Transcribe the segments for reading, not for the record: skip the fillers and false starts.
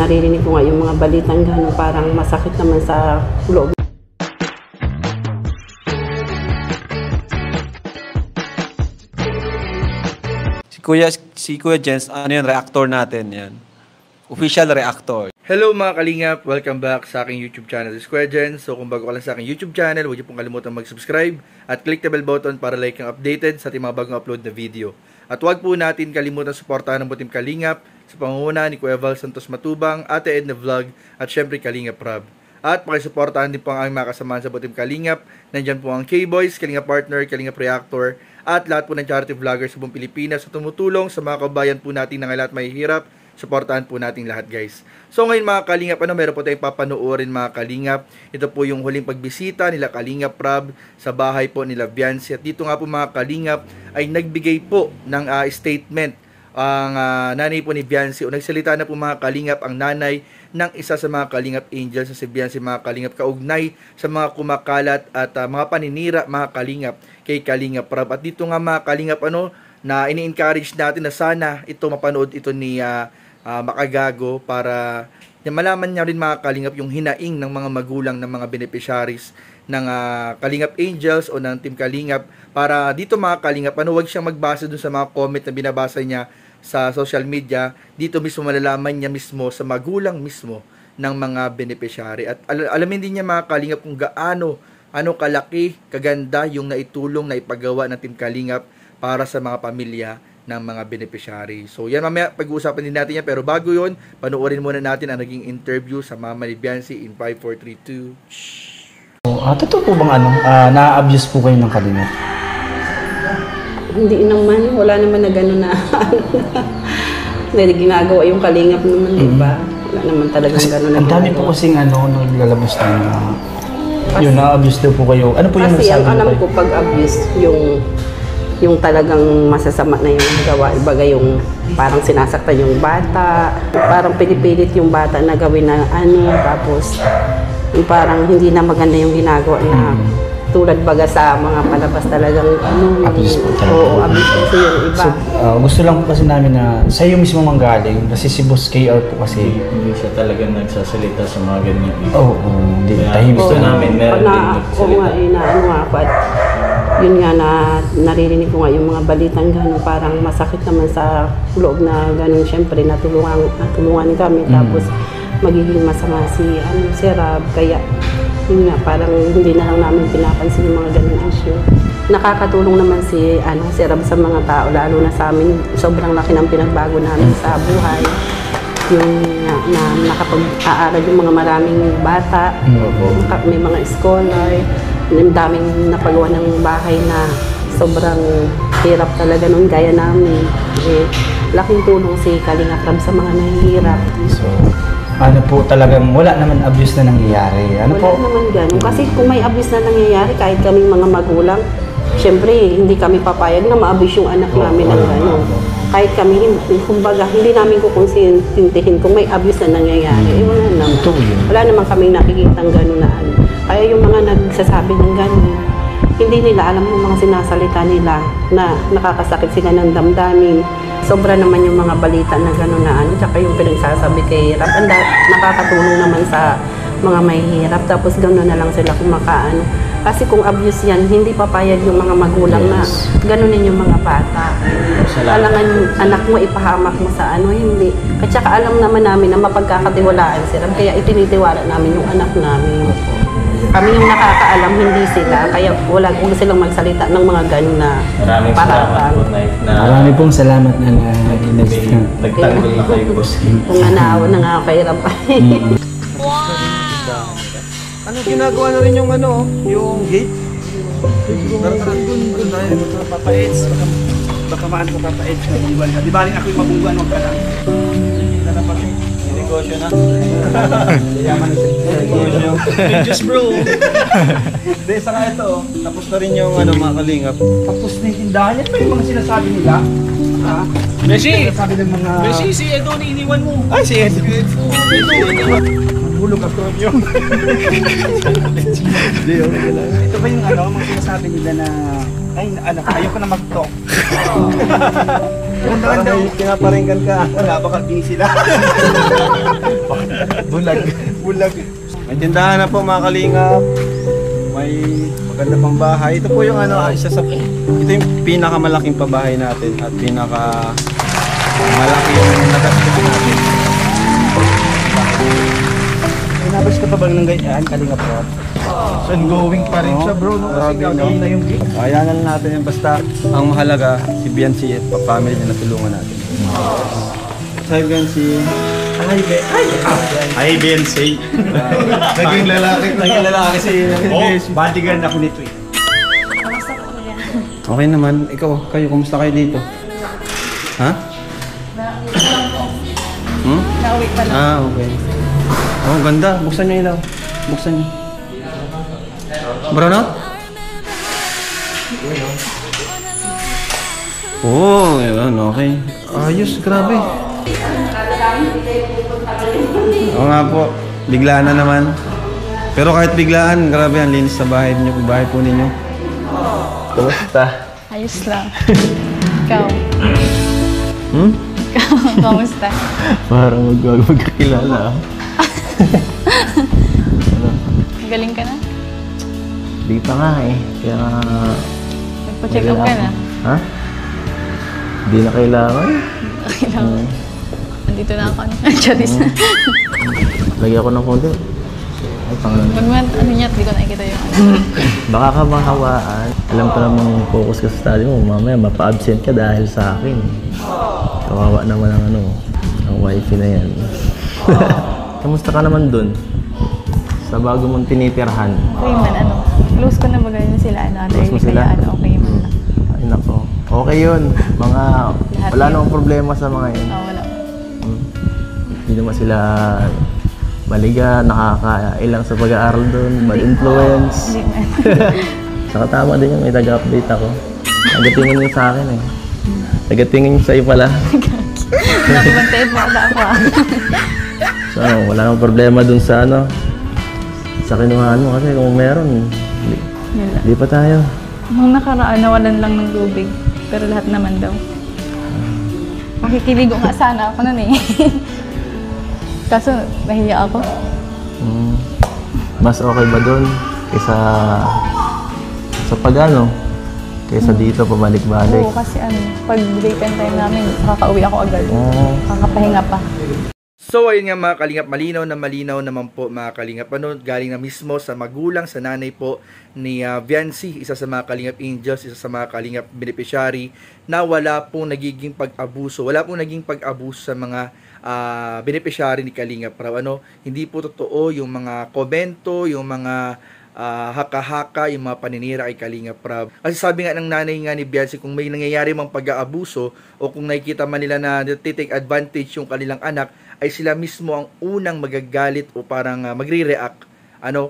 naririnig ko nga yung mga balitang gano'n, parang masakit naman sa loob. Si Kuya Jens, ano yan, reactor natin yan. Official reactor. Hello mga kalingap! Welcome back sa aking YouTube channel, Kuya Jens. So kung bago ka lang sa aking YouTube channel, huwag niyo pong kalimutan mag-subscribe at click the bell button para like ang updated sa ating mga bagong upload na video. At huwag po natin kalimutan suportahan ng Team Kalingap sa pangunguna ni Kuya Val Santos Matubang, Ate Edna Vlog at syempre Kalingap Rob. At pakisuportahan din po ang aming mga kasamahan sa Team Kalingap. Nandyan po ang K-Boys, Kalingap Partner, Kalingap Reactor, at lahat po ng charity vloggers sa buong Pilipinas sa tumutulong sa mga kabayan po natin na lahat may hirap. Suportahan po natin lahat, guys. So ngayon mga Kalingap, meron po tayong papanoorin mga Kalingap. Ito po yung huling pagbisita nila Kalingap Rob sa bahay po nila Viancy. At dito nga po mga Kalingap ay nagbigay po ng statement ang nanay po ni Viancy. O nagsalita na po mga Kalingap ang nanay ng isa sa mga Kalingap Angels sa si Viancy mga Kalingap kaugnay sa mga kumakalat at mga paninira mga Kalingap kay Kalingap Rob. At dito nga mga Kalingap na ini-encourage natin na sana ito mapanood ito ni Makagago para malaman niya rin mga Kalingap yung hinaing ng mga magulang ng mga beneficiaries ng Kalingap Angels o ng Team Kalingap para dito mga Kalingap huwag siyang magbasa dun sa mga comment na binabasa niya sa social media. Dito mismo malalaman niya mismo sa magulang mismo ng mga beneficiary at alamin din niya mga Kalingap kung gaano kalaki, kaganda yung naitulong na ipagawa ng Team Kalingap para sa mga pamilya ng mga beneficiary. So yan mamaya pag-uusapan din natin yan, pero bago yun, panoorin muna natin ang naging interview sa mama ni Viancy in 5, 4, 3, 2. Totoo po bang na-abuse po kayo ng Kalingap? Hindi naman, wala naman na gano'n na dahil ginagawa yung Kalingap naman, diba? Wala naman talagang gano'n na ang dami po kasing naglalabas na yun, na-abuse daw po kayo. Ano po yung kasi ang alam ko pag abuse, yung talagang masasama na yung gawa, ibaga yung parang sinasaktan yung bata, parang pinipilit yung bata na gawin na tapos yung parang hindi na maganda yung ginagawa na tulad baga sa mga palabas talagang abuse po talaga. Oo, abuse kasi yung iba. So, gusto lang po kasi namin na sa'yo mismo manggaling kasi si Boss KR po kasi hindi siya talagang nagsasalita sa mga ganyan. Oo, hindi. Tahimik gusto namin meron din nagsasalita. Ako at yun nga na naririnig ko nga yung mga balitang gano'n, parang masakit naman sa loob na gano'n. Siyempre natulungan kami tapos magiging masama si Rob, kaya yun nga parang hindi na lang namin pinapansin yung mga gano'n issue. Nakakatulong naman si Rob sa mga tao, lalo na sa amin. Sobrang laki ng pinagbago namin sa buhay. Yung na nakapag-aaral yung mga maraming bata, may mga scholar, yung daming napagawa ng bahay na sobrang hirap talaga nun gaya namin. Laking tulong si Kalingap Rob sa mga nahihirap. So, po talagang wala naman abuse na nangyayari? Wala naman ganun. Kasi kung may abuse na nangyayari, kahit kaming mga magulang, syempre hindi kami papayag na ma-abuse yung anak namin ng gano'n. Kahit kami, kumbaga, hindi namin kukonsintintihin kung may abuse na nangyayari. Wala naman. Wala naman kaming nakikitang gano'n na Kaya yung mga nagsasabi ng gano'n, hindi nila alam yung mga sinasalita nila na nakakasakit sila ng damdamin. Sobra naman yung mga balita na gano'n na tsaka yung pinagsasabi kay Rob. Nakakatulong naman sa mga mahihirap. Tapos gano'n na lang sila kumakaano. Kasi kung abuse yan, hindi papayag yung mga magulang na ganunin yung mga bata. Alangan yung anak mo, ipahamak mo sa hindi. At saka alam naman namin na mapagkakatiwalaan si Rob, kaya itinitiwala namin yung anak namin. Kami yung nakakaalam, hindi sila. Kaya huwag silang magsalita ng mga gano'n na paratang. Marami pong salamat na nagtanggol na kayo, Boss. Kung nanawa na nga kay Rob. Ginagawa na rin yung yung gate? Doon na yun. Papa-AIDS. Baka maan ko Papa-AIDS. Di baling ako yung mabungguan, huwag ka lang. Negosyo na. Just bro. Hindi, saka ito. Tapos na rin yung mga Kalingap. Tapos na yung tindahan. Yan pa yung mga sinasabi nila. Messi! Sinasabi ng mga... Messi, si Edo iniwan mo. Ay, si Edo. Hulog ako yun. Ito ba yung ano, mga sinasabi nila na, ay, anak, ayoko na mag-talk. Parang may pinaparinggan ka. Wala, baka busy lang. Bulag. May tindahan na po mga kalingap. May maganda pang bahay. Ito po yung ito yung pinakamalaking pabahay natin at malaki yung nagastos natin. Inabas ka pa ba ng ganyan, Kalinga Prab? So, ongoing pa rin siya, bro. No? Kasi gagawin na yung gig. Kaya lang natin yung basta ang mahalaga si Biancy at family niya na tulungan natin. Hi Biancy. Ay, Bensei. Naging lalaki si bodyguard ako nito eh. Okay naman. Kayo, kumusta kayo dito? Ha? Nauwi pa lang. Ah, okay. Oh, ganda. Buksan niyo ilaw. Buksan niyo. Brownout? Oh, yun. Okay. Ayos, grabe. Oo nga po. Biglaan na naman. Pero kahit biglaan, grabe ang linis sa bahay niyo. Bahay po ninyo. Kumusta? Ayos lang. Ikaw. Ikaw, kamusta? Parang magkakilala. Galing ka na? Di pa nga eh. Kaya Nagpa-check up ka na? Ha? Di na kailangan. Kailangan. Nandito na ako. Charis na. Lagyan ko ng konti. Ay, pangalan. Pag ano niya, di ko nakikita yung ano. Baka ka mahawaan. Alam ko namang focus ka sa study mo. Mamaya mapa-absent ka dahil sa akin. Kawawa naman ang wifi na yan. Kamusta ka naman dun? Sa bago mong tinitirhan. Okay man, close ko na ba ganyan sila, Close mo sila? Kaya okay man lang. Ay nako. Okay yun. Wala namang problema sa mga yun. Wala. Hindi naman sila maliga, nakakailang sa pag-aaral doon, bad influence. Hindi man. Saka tama din yung may taga-update ako. Nagatingin niyo sa akin eh. Nagatingin niyo sa iyo pala. Nakibantayin mo ako So, wala namang problema dun sa sa kinuhaan mo kasi kung meron, di pa tayo. Nung nakaraan, nawalan lang ng tubig. Pero lahat naman daw. Makikiligo nga sana ako nun eh. Kaso, nahiya ako. Mas okay ba dun kaysa sa kaysa dito pabalik-balik? Oo, kasi pag break-in time namin, kakauwi ako agad. Kakapahinga pa. So ayun nga mga kalingap, malinaw naman po mga kalingap, galing na mismo sa magulang, sa nanay po ni Biancy, isa sa mga kalingap angels, isa sa mga kalingap beneficiary, na wala pong naging pag-abuso sa mga beneficiary ni Kalingap Prab. Hindi po totoo yung mga komento, yung mga haka-haka, yung mga paninira kay Kalingap Prab. Kasi sabi nga ng nanay nga ni Biancy, kung may nangyayari mang pag-aabuso o kung nakikita man nila na take advantage yung kanilang anak, ay sila mismo ang unang magagalit o parang magre-react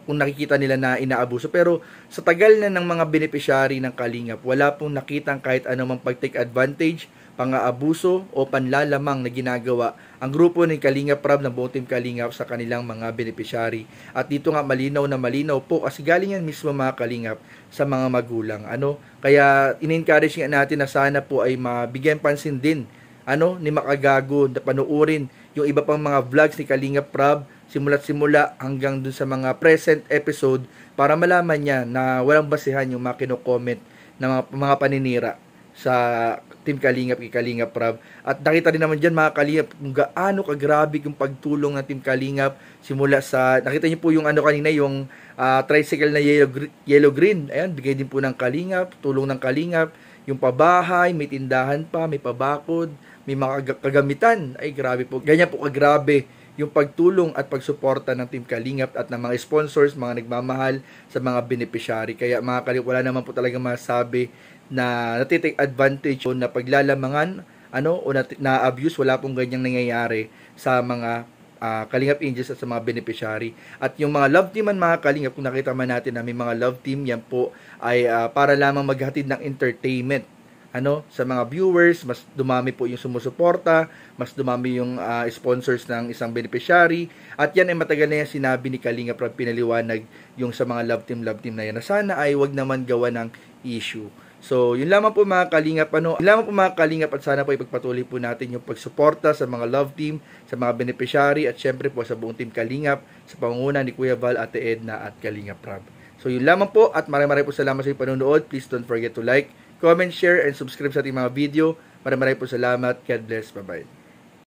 kung nakikita nila na inaabuso. Pero sa tagal na ng mga beneficiary ng Kalingap, wala pong nakitang kahit anumang pag-take advantage, pang-aabuso o panlalamang na ginagawa ang grupo ni Kalingap Prab, ng buong team Kalingap, sa kanilang mga beneficiary. At dito nga malinaw po kasi galing yan mismo mga Kalingap sa mga magulang. Kaya in-encourage nga natin na sana po ay mabigyan pansin din ni Makagago na panuorin yung iba pang mga vlogs ni Kalingap Prab simula't simula hanggang dun sa mga present episode para malaman niya na walang basihan yung mga kino-comment na mga paninira sa Team Kalingap kay Kalingap Prab. At nakita din naman dyan mga Kalingap kung gaano kagrabe yung pagtulong ng Team Kalingap simula sa, nakita niyo po yung kanina, yung tricycle na yellow green. Ayan, bigay din po ng Kalingap, tulong ng Kalingap, yung pabahay, may tindahan pa, may pabakod, may mga kagamitan. Ay grabe po, ganyan po kagrabe yung pagtulong at pagsuporta ng Team Kalingap at ng mga sponsors, mga nagmamahal sa mga beneficiary. Kaya mga Kalingap, wala naman po talaga masabi na natitake advantage o na paglalamangan o na-abuse. Wala pong ganyang nangyayari sa mga Kalingap Angels at sa mga beneficiary. At yung mga love team mga Kalingap, kung nakita man natin na may mga love team, yan po ay para lamang maghatid ng entertainment sa mga viewers, mas dumami po yung sumusuporta, mas dumami yung sponsors ng isang beneficiary. At yan ay matagal na yan sinabi ni Kalinga Prab, pinaliwanag yung sa mga love team na yan, na sana ay wag naman gawa ng issue. So, yun lamang po mga Kalingap, at sana po ipagpatuloy po natin yung pagsuporta sa mga love team, sa mga beneficiary, at syempre po sa buong team Kalingap, sa pangunguna ni Kuya Val, Ate Edna, at Kalingap Prab. So, yun lamang po, at maraming po salamat sa inyong panonood. Please don't forget to like, comment, share, and subscribe sa ating mga video. Maraming po salamat. God bless. Bye-bye.